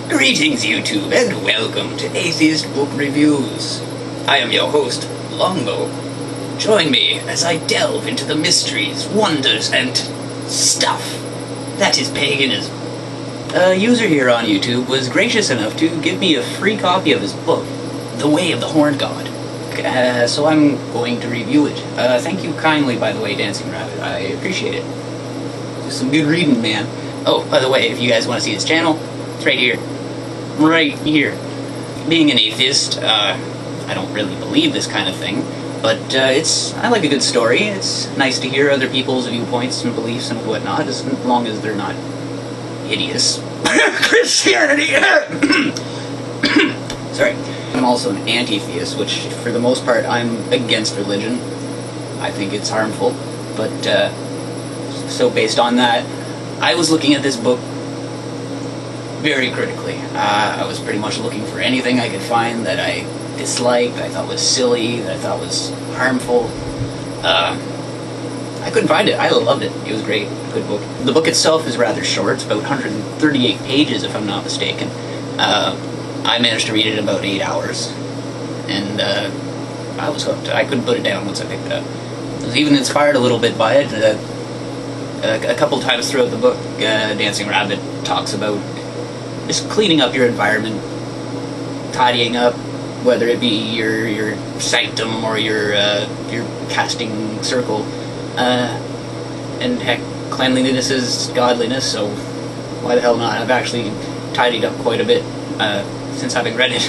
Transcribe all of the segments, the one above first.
Greetings YouTube, and welcome to Atheist Book Reviews. I am your host, Longbow. Join me as I delve into the mysteries, wonders, and stuff that is paganism. A user here on YouTube was gracious enough to give me a free copy of his book, The Way of the Horned God. So I'm going to review it. Thank you kindly, by the way, Dancing Rabbit. I appreciate it. Just some good reading, man. Oh, by the way, if you guys want to see his channel, it's right here. Right here. Being an atheist, I don't really believe this kind of thing, but I like a good story. It's nice to hear other people's viewpoints and beliefs and whatnot, as long as they're not hideous. Christianity! Sorry. I'm also an anti-theist, which, for the most part, I'm against religion. I think it's harmful, but, so based on that, I was looking at this book very critically. I was pretty much looking for anything I could find that I disliked, that I thought was silly, that I thought was harmful. I couldn't find it. I loved it. It was great. Good book. The book itself is rather short. It's about 138 pages, if I'm not mistaken. I managed to read it in about 8 hours, and I was hooked. I couldn't put it down once I picked it up. I was even inspired a little bit by it. A couple times throughout the book, Dancing Rabbit talks about just cleaning up your environment, tidying up, whether it be your sanctum or your casting circle, and heck, cleanliness is godliness, so why the hell not? I've actually tidied up quite a bit since having read it.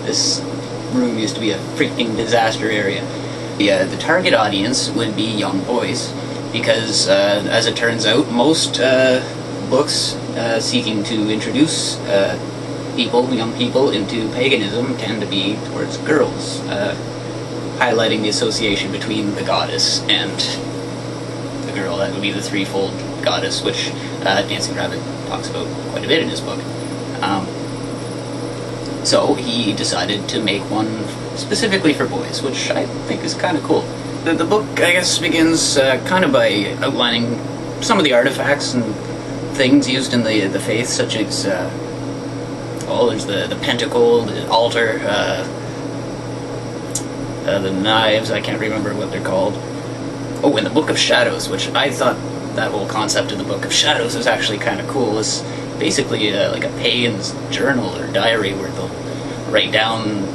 This room used to be a freaking disaster area. The target audience would be young boys, because as it turns out, most books seeking to introduce young people into paganism tend to be towards girls, highlighting the association between the goddess and the girl. That would be the threefold goddess, which Dancing Rabbit talks about quite a bit in his book. So he decided to make one specifically for boys, which I think is kind of cool. The book, I guess, begins kind of by outlining some of the artifacts and things used in the faith, such as, there's the pentacle, the altar, the knives, I can't remember what they're called. Oh, and the Book of Shadows, which I thought that whole concept of the Book of Shadows was actually kind of cool. It's basically like a pagan's journal or diary where they'll write down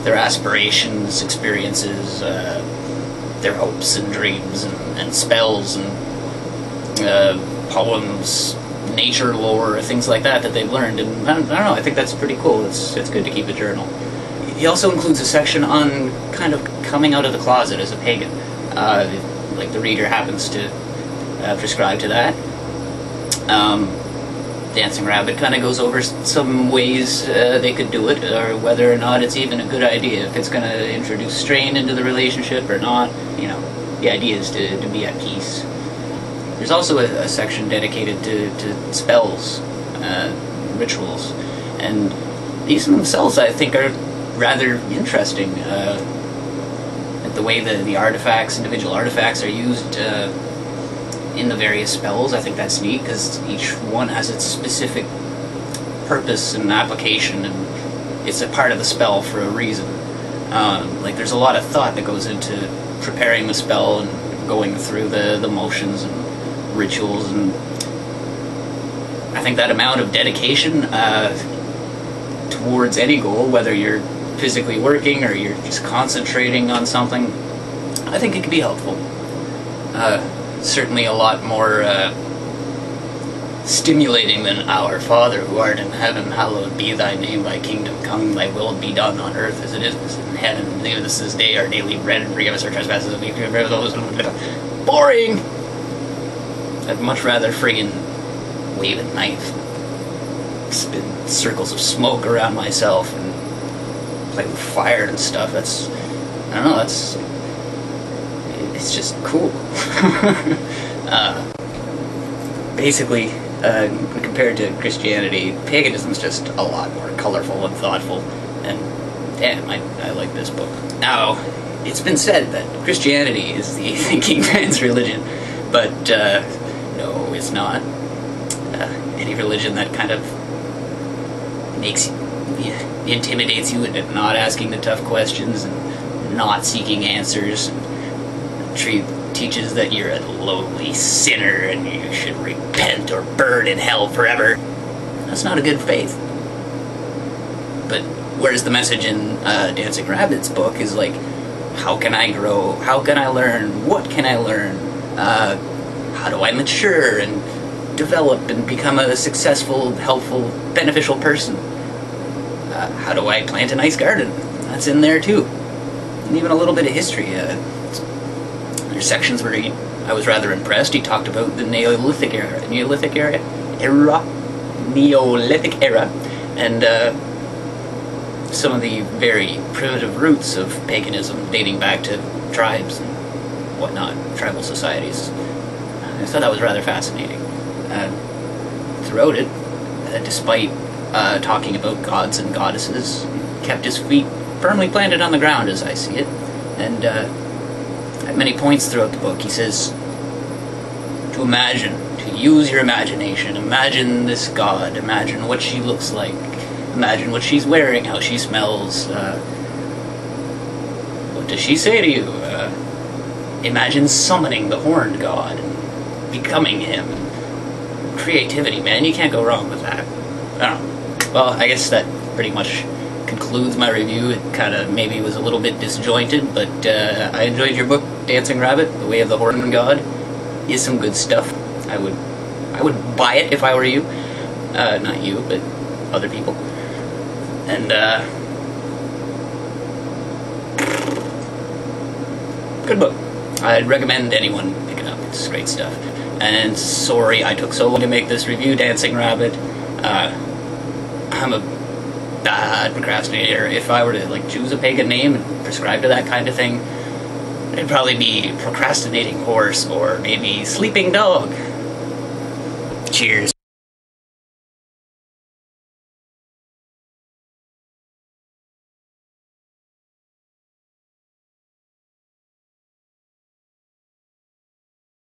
their aspirations, experiences, their hopes and dreams and spells and poems, nature lore, things like that they've learned. And I don't know, I think that's pretty cool. It's good to keep a journal. He also includes a section on kind of coming out of the closet as a pagan. Like the reader happens to prescribe to that. Dancing Rabbit kind of goes over some ways they could do it, or whether or not it's even a good idea, if it's going to introduce strain into the relationship or not. You know, the idea is to be at peace. There's also a section dedicated to spells, rituals, and these themselves I think are rather interesting. The way the artifacts, individual artifacts, are used in the various spells, I think that's neat, because each one has its specific purpose and application, and it's a part of the spell for a reason. Like, there's a lot of thought that goes into preparing the spell and going through the motions and rituals, and I think that amount of dedication towards any goal, whether you're physically working or you're just concentrating on something, I think it can be helpful. Certainly a lot more stimulating than Our Father who art in heaven, hallowed be thy name, thy kingdom come, thy will be done on earth as it is in heaven. Give us this day our daily bread, and forgive us our trespasses, and we forgive those. Boring! I'd much rather friggin' wave a knife, spin circles of smoke around myself, and play with fire and stuff. That's, I don't know, it's just cool. Basically, compared to Christianity, paganism's just a lot more colorful and thoughtful, and damn, I like this book. Now, it's been said that Christianity is the thinking man's religion, but no, it's not. Any religion that kind of intimidates you into not asking the tough questions and not seeking answers. Teaches that you're a lowly sinner and you should repent or burn in hell forever. That's not a good faith. But whereas the message in Dancing Rabbit's book is like, how can I grow? How can I learn? What can I learn? How do I mature and develop and become a successful, helpful, beneficial person? How do I plant a nice garden? That's in there too. And even a little bit of history. There's sections where I was rather impressed. He talked about the Neolithic era, and some of the very primitive roots of paganism dating back to tribes and whatnot, tribal societies. I thought that was rather fascinating. Throughout it, despite talking about gods and goddesses, kept his feet firmly planted on the ground as I see it, and at many points throughout the book he says to imagine, to use your imagination, imagine this god, imagine what she looks like, imagine what she's wearing, how she smells, what does she say to you, imagine summoning the horned god, and becoming him. Creativity, man, you can't go wrong with that. I don't know. Well, I guess that pretty much concludes my review. It kind of maybe was a little bit disjointed, but I enjoyed your book, Dancing Rabbit, The Way of the Horned God. Is some good stuff. I would buy it if I were you. Not you, but other people. And good book. I'd recommend anyone pick it up. It's great stuff. And sorry I took so long to make this review, Dancing Rabbit. I'm a bad procrastinator. If I were to like choose a pagan name and prescribe to that kind of thing, it'd probably be Procrastinating Horse or maybe Sleeping Dog. Cheers.